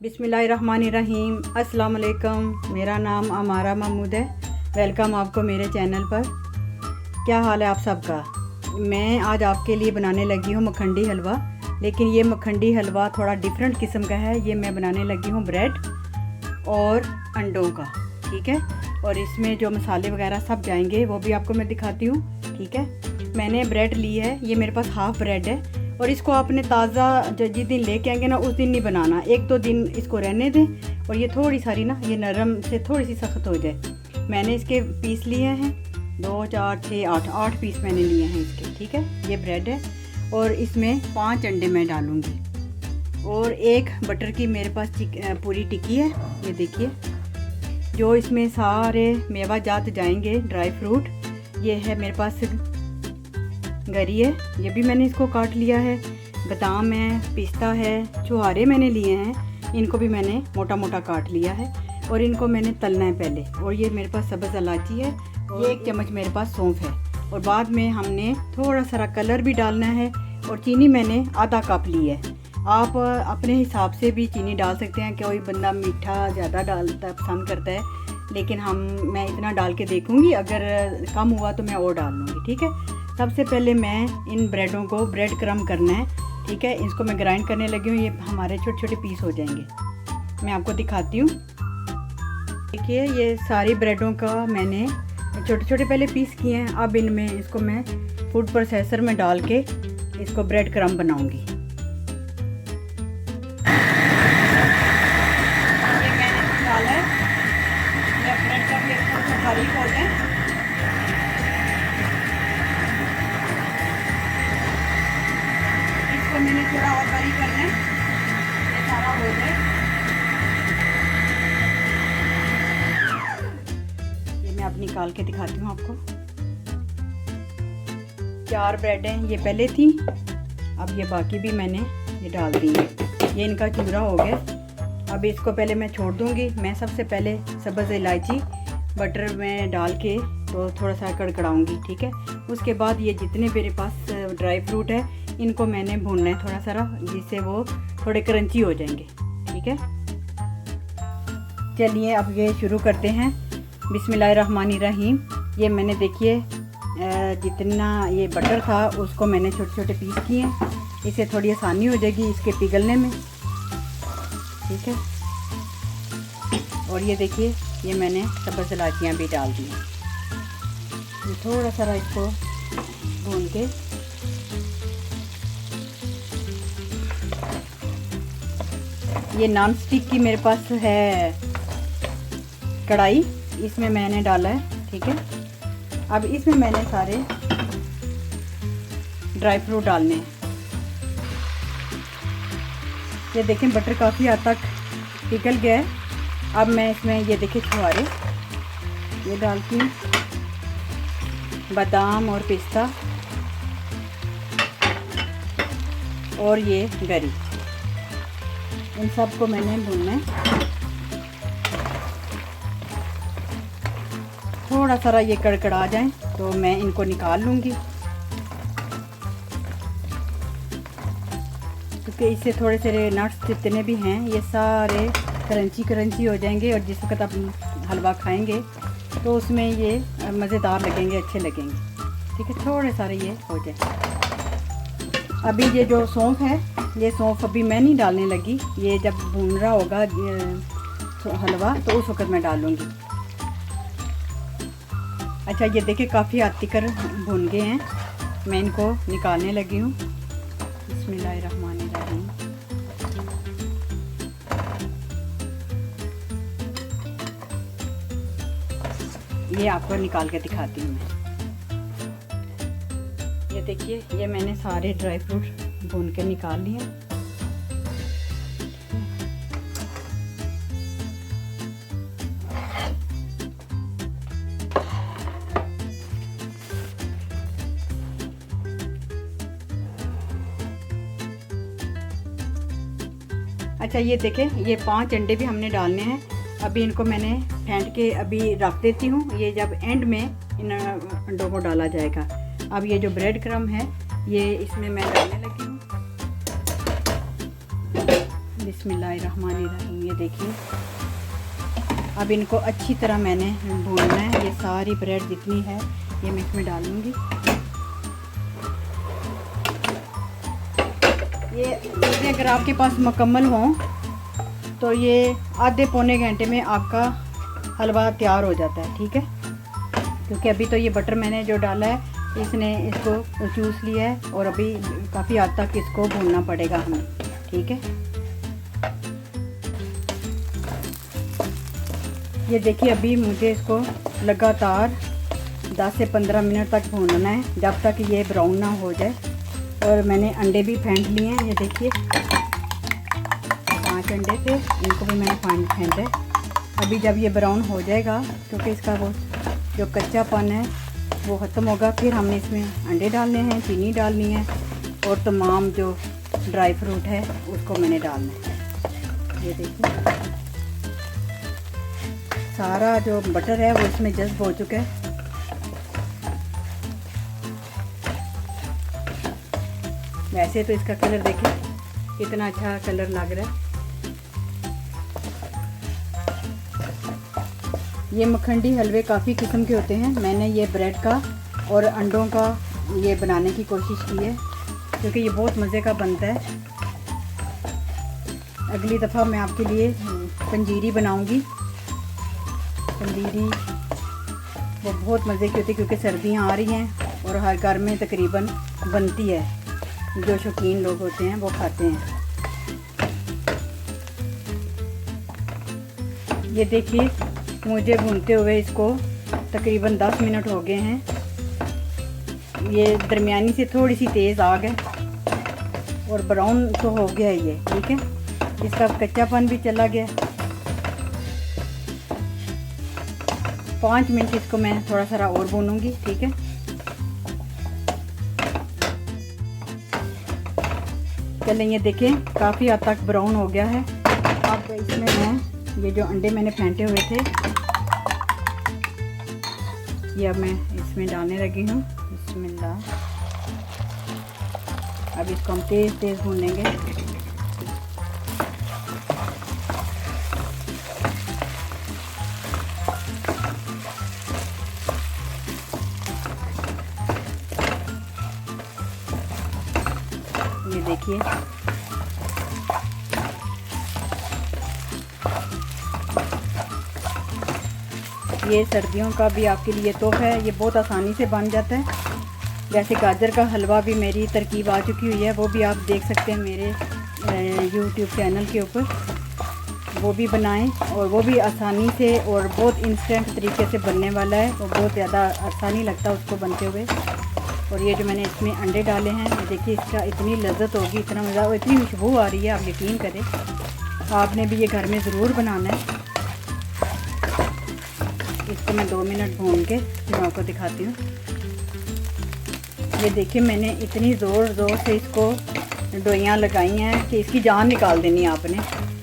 बिस्मिल्लाहिर्रहमानिर्रहीम। अस्सलाम वालेकुम। मेरा नाम अमारा महमूद है। वेलकम आपको मेरे चैनल पर। क्या हाल है आप सबका। मैं आज आपके लिए बनाने लगी हूँ मखंडी हलवा, लेकिन ये मखंडी हलवा थोड़ा डिफरेंट किस्म का है। ये मैं बनाने लगी हूँ ब्रेड और अंडों का, ठीक है। और इसमें जो मसाले वगैरह सब जाएंगे वो भी आपको मैं दिखाती हूँ, ठीक है। मैंने ब्रेड ली है, ये मेरे पास हाफ़ ब्रेड है। और इसको आपने ताज़ा जिस दिन लेके आएंगे ना उस दिन नहीं बनाना, 1-2 दिन इसको रहने दें। और ये थोड़ी सारी ना ये नरम से थोड़ी सी सख्त हो जाए। मैंने इसके पीस लिए हैं 2, 4, 6, 8 पीस मैंने लिए हैं इसके, ठीक है। ये ब्रेड है और इसमें 5 अंडे मैं डालूँगी और एक बटर की मेरे पास पूरी टिक्की है। ये देखिए, जो इसमें सारे मेवा जात जाएंगे, ड्राई फ्रूट। ये है मेरे पास गरी है, ये भी मैंने इसको काट लिया है। बादाम है, पिस्ता है, छुहारे मैंने लिए हैं, इनको भी मैंने मोटा मोटा काट लिया है और इनको मैंने तलना है पहले। और ये मेरे पास सब्ज़ इलायची है, ये 1 चम्मच मेरे पास सौंफ है। और बाद में हमने थोड़ा सारा कलर भी डालना है। और चीनी मैंने आधा कप ली है। आप अपने हिसाब से भी चीनी डाल सकते हैं, कोई बंदा मीठा ज़्यादा डालता पसंद करता है, लेकिन मैं इतना डाल के देखूँगी, अगर कम हुआ तो मैं और डाल लूँगी, ठीक है। सबसे पहले मैं इन ब्रेडों को ब्रेड क्रम्ब करना है, ठीक है। इसको मैं ग्राइंड करने लगी हूँ, ये हमारे छोटे छोटे पीस हो जाएंगे। मैं आपको दिखाती हूँ। देखिए, ये सारी ब्रेडों का मैंने छोटे छोटे पहले पीस किए हैं। अब इनमें इसको मैं फूड प्रोसेसर में डाल के इसको ब्रेड क्रम्ब बनाऊँगी। ये मैंने डाला है, ये ब्रेड क्रम्ब थोड़ा बारीक हो जाए। मैंने थोड़ा और बारीक करना है, ये सारा हो जाए। ये मैं अब निकाल के दिखाती हूँ आपको। 4 ब्रेड हैं, ये पहले थी, अब ये बाकी भी मैंने ये डाल दी है। ये इनका चूरा हो गया। अब इसको पहले मैं छोड़ दूँगी। मैं सबसे पहले सब्ज़ इलायची बटर में डाल के तो थोड़ा सा कड़कड़ाऊँगी, ठीक है। उसके बाद ये जितने मेरे पास ड्राई फ्रूट है इनको मैंने भूनना है थोड़ा सारा, जिससे वो थोड़े क्रंची हो जाएंगे, ठीक है। चलिए अब ये शुरू करते हैं। बिस्मिल्लाहिर्रहमानिर्रहीम। ये मैंने देखिए जितना ये बटर था उसको मैंने छोटे छोटे पीस किए हैं, इससे थोड़ी आसानी हो जाएगी इसके पिघलने में, ठीक है। और ये देखिए, ये मैंने सब्ज़ इलायचियाँ भी डाल दी हैं। ये थोड़ा सारा इसको भून के ये नॉन स्टिक की मेरे पास है कढ़ाई, इसमें मैंने डाला है, ठीक है। अब इसमें मैंने सारे ड्राई फ्रूट डालने हैं। ये देखें, बटर काफ़ी हद तक पिघल गया है। अब मैं इसमें ये देखिए छुहारे ये डालती हूँ, बादाम और पिस्ता और ये गरी, इन सब को मैंने भूनना है। थोड़ा सारा ये कड़कड़ा जाए तो मैं इनको निकाल लूँगी, क्योंकि इससे थोड़े से नट्स जितने भी हैं ये सारे क्रंची क्रंची हो जाएंगे। और जिस वक्त आप हलवा खाएंगे तो उसमें ये मज़ेदार लगेंगे, अच्छे लगेंगे, ठीक है। थोड़े सारे ये हो जाए। अभी ये जो सौंफ है, ये सौंफ अभी मैं नहीं डालने लगी, ये जब भून रहा होगा हलवा तो उस वक्त मैं डालूँगी। अच्छा, ये देखिए काफ़ी हद तक भून गए हैं, मैं इनको निकालने लगी हूँ। बिस्मिल्लाहिर्रहमानिर्रहीम। ये आपको निकाल के दिखाती हूँ मैं। ये देखिए, ये मैंने सारे ड्राई फ्रूट भून के निकाल लिए। अच्छा, ये देखें, ये 5 अंडे भी हमने डालने हैं। अभी इनको मैंने फेंट के अभी रख देती हूँ, ये जब एंड में इन अंडों को डाला जाएगा। अब ये जो ब्रेड क्रम्ब है ये इसमें मैं डालने लगी हूँ। बिस्मिल्लाहिर्रहमानिर्रहीम। ये देखिए, अब इनको अच्छी तरह मैंने भूनना है। ये सारी ब्रेड जितनी है ये मैं इसमें डालूँगी। ये चीज़ें अगर आपके पास मुकम्मल हों तो ये आधे पौने घंटे में आपका हलवा तैयार हो जाता है, ठीक है। क्योंकि अभी तो ये बटर मैंने जो डाला है इसने इसको चूस लिया है और अभी काफ़ी हद तक इसको भूनना पड़ेगा हमें, ठीक है। ये देखिए, अभी मुझे इसको लगातार 10 से 15 मिनट तक भूनना है, जब तक ये ब्राउन ना हो जाए। और मैंने अंडे भी फेंट लिए हैं। ये देखिए, 5 अंडे थे, इनको भी मैंने फेंटा है। अभी जब ये ब्राउन हो जाएगा, क्योंकि इसका वो जो कच्चापन है वो ख़त्म होगा, फिर हमने इसमें अंडे डालने हैं, चीनी डालनी है और तमाम जो ड्राई फ्रूट है उसको मैंने डालना है। ये देखिए, सारा जो बटर है वो इसमें जज़्ब हो चुका है। वैसे तो इसका कलर देखिए कितना अच्छा कलर लग रहा है। ये मखंडी हलवे काफ़ी किस्म के होते हैं। मैंने ये ब्रेड का और अंडों का ये बनाने की कोशिश की है, क्योंकि ये बहुत मज़े का बनता है। अगली दफ़ा मैं आपके लिए पंजीरी बनाऊंगी। पंजीरी वो बहुत मज़े की होती है, क्योंकि सर्दियाँ आ रही हैं और हर घर में तकरीबन बनती है। जो शौकीन लोग होते हैं वो खाते हैं। ये देखिए, मुझे भूनते हुए इसको तकरीबन 10 मिनट हो गए हैं। ये दरमियानी से थोड़ी सी तेज़ आग है और ब्राउन तो हो गया है ये, ठीक है। इसका कच्चापन भी चला गया। 5 मिनट इसको मैं थोड़ा सा और भूनूंगी, ठीक है। चलें, ये देखें काफ़ी हद तक ब्राउन हो गया है। अब इसमें मैं ये जो अंडे मैंने फेंटे हुए थे ये अब मैं इसमें डालने लगी हूँ। बिस्मिल्लाह। अब इसको हम तेज़ तेज़ भूनेंगे। ये देखिए, ये सर्दियों का भी आपके लिए तोहफा है। ये बहुत आसानी से बन जाता है। जैसे गाजर का हलवा भी मेरी तरकीब आ चुकी हुई है, वो भी आप देख सकते हैं मेरे YouTube चैनल के ऊपर। वो भी बनाएं और वो भी आसानी से और बहुत इंस्टेंट तरीके से बनने वाला है और बहुत ज़्यादा आसानी लगता है उसको बनते हुए। और ये जो मैंने इसमें अंडे डाले हैं, ये देखिए, इसका इतनी लज्जत होगी, इतना मज़ा और इतनी खुशबू आ रही है, आप यकीन करें। आपने भी ये घर में ज़रूर बनाना है। इसको मैं 2 मिनट भून के फिर आपको दिखाती हूँ। ये देखिए, मैंने इतनी ज़ोर से इसको डोइयाँ लगाई हैं कि इसकी जान निकाल देनी है आपने,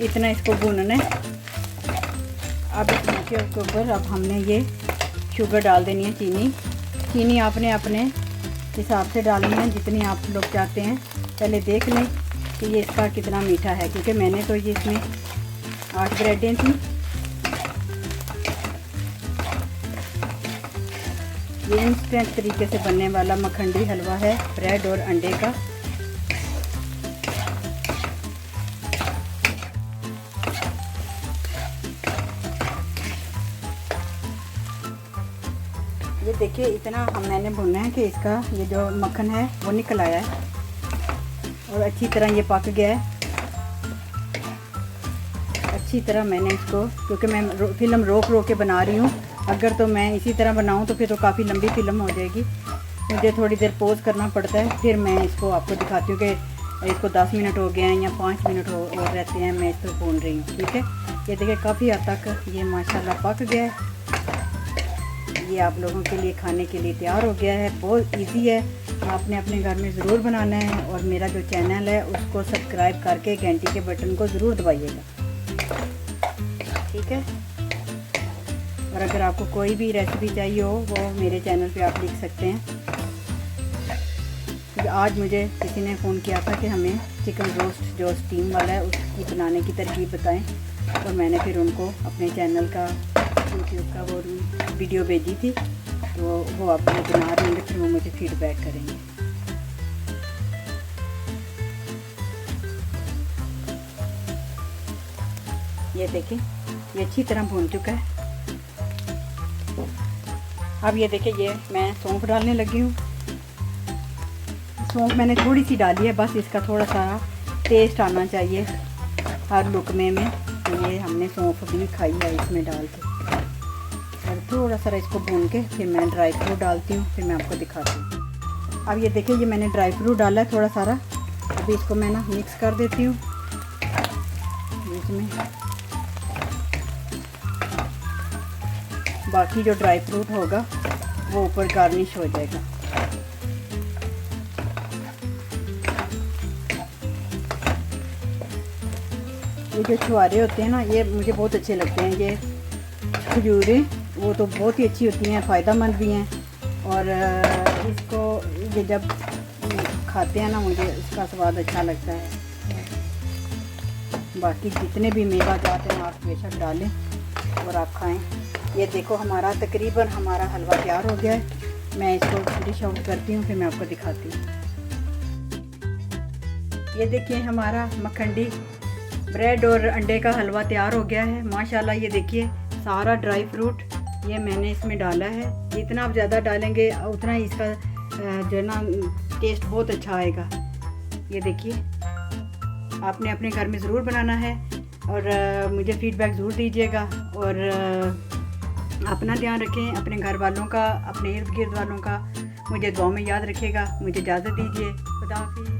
इतना इसको भूनना है। अब इसके ऊपर अब हमने ये शुगर डाल देनी है, चीनी आपने अपने हिसाब से डालनी है जितनी आप लोग चाहते हैं। पहले देख लें कि ये इसका कितना मीठा है, क्योंकि मैंने तो ये इसमें 8 ब्रेडें थी। ये इंस्टेंट तरीके से बनने वाला मखंडी हलवा है ब्रेड और अंडे का। ये देखिए, इतना मैंने भुना है कि इसका ये जो मक्खन है वो निकल आया है और अच्छी तरह ये पक गया है। अच्छी तरह मैंने इसको, क्योंकि मैं फिल्म रोक के बना रही हूँ, अगर तो मैं इसी तरह बनाऊँ तो फिर तो काफ़ी लंबी फिल्म हो जाएगी। मुझे थोड़ी देर पॉज करना पड़ता है, फिर मैं इसको आपको दिखाती हूँ कि इसको 10 मिनट हो गए हैं या 5 मिनट और रहते हैं, मैं इसको भून रही हूँ, ठीक है। ये देखिए, काफ़ी हद तक ये माशाल्लाह पक गया है। ये आप लोगों के लिए खाने के लिए तैयार हो गया है। बहुत इजी है, आपने अपने घर में ज़रूर बनाना है। और मेरा जो चैनल है उसको सब्सक्राइब करके घंटी के बटन को ज़रूर दबाइएगा, ठीक है। और अगर आपको कोई भी रेसिपी चाहिए हो वो मेरे चैनल पे आप लिख सकते हैं। आज मुझे किसी ने फ़ोन किया था कि हमें चिकन रोस्ट जो स्टीम वाला है उसकी बनाने की तरकीब बताएं, और मैंने फिर उनको अपने चैनल का यूट्यूब का वो वीडियो भेजी थी, तो वो आप बना रहे होंगे, फिर वो मुझे फीडबैक करेंगे। ये देखिए ये अच्छी तरह भून चुका है। अब ये देखिए ये मैं सौंफ डालने लगी हूँ। सौंफ मैंने थोड़ी सी डाली है, बस इसका थोड़ा सा टेस्ट आना चाहिए हर लुकमे में, तो ये हमने सौंफ भी खाई है इसमें डाल के। और थोड़ा सा इसको भून के फिर मैं ड्राई फ्रूट डालती हूँ, फिर मैं आपको दिखाती हूँ। अब ये देखिए ये मैंने ड्राई फ्रूट डाला है थोड़ा सारा। अभी इसको मैं ना मिक्स कर देती हूँ बीच में। बाकी जो ड्राई फ्रूट होगा वो ऊपर गार्निश हो जाएगा। ये जो छुहारे होते हैं ना, ये मुझे बहुत अच्छे लगते हैं। ये खजूरें वो तो बहुत ही अच्छी होती हैं, फ़ायदेमंद भी हैं, और इसको ये जब खाते हैं ना मुझे इसका स्वाद अच्छा लगता है। बाकी जितने भी मेवा जाते हैं आप बेशक डालें और आप खाएं। ये देखो हमारा तकरीबन हमारा हलवा तैयार हो गया है। मैं इसको डिश आउट करती हूँ, फिर मैं आपको दिखाती हूँ। ये देखिए हमारा मखंडी ब्रेड और अंडे का हलवा तैयार हो गया है माशाल्लाह। ये देखिए सारा ड्राई फ्रूट ये मैंने इसमें डाला है। जितना आप ज़्यादा डालेंगे उतना ही इसका जो ना टेस्ट बहुत अच्छा आएगा। ये देखिए आपने अपने घर में ज़रूर बनाना है, और मुझे फ़ीडबैक ज़रूर दीजिएगा, और अपना ध्यान रखें, अपने घर वालों का, अपने इर्द गिर्द वालों का मुझे दुआ में याद रखिएगा। मुझे इजाज़त दीजिए। खुदा हाफिज़।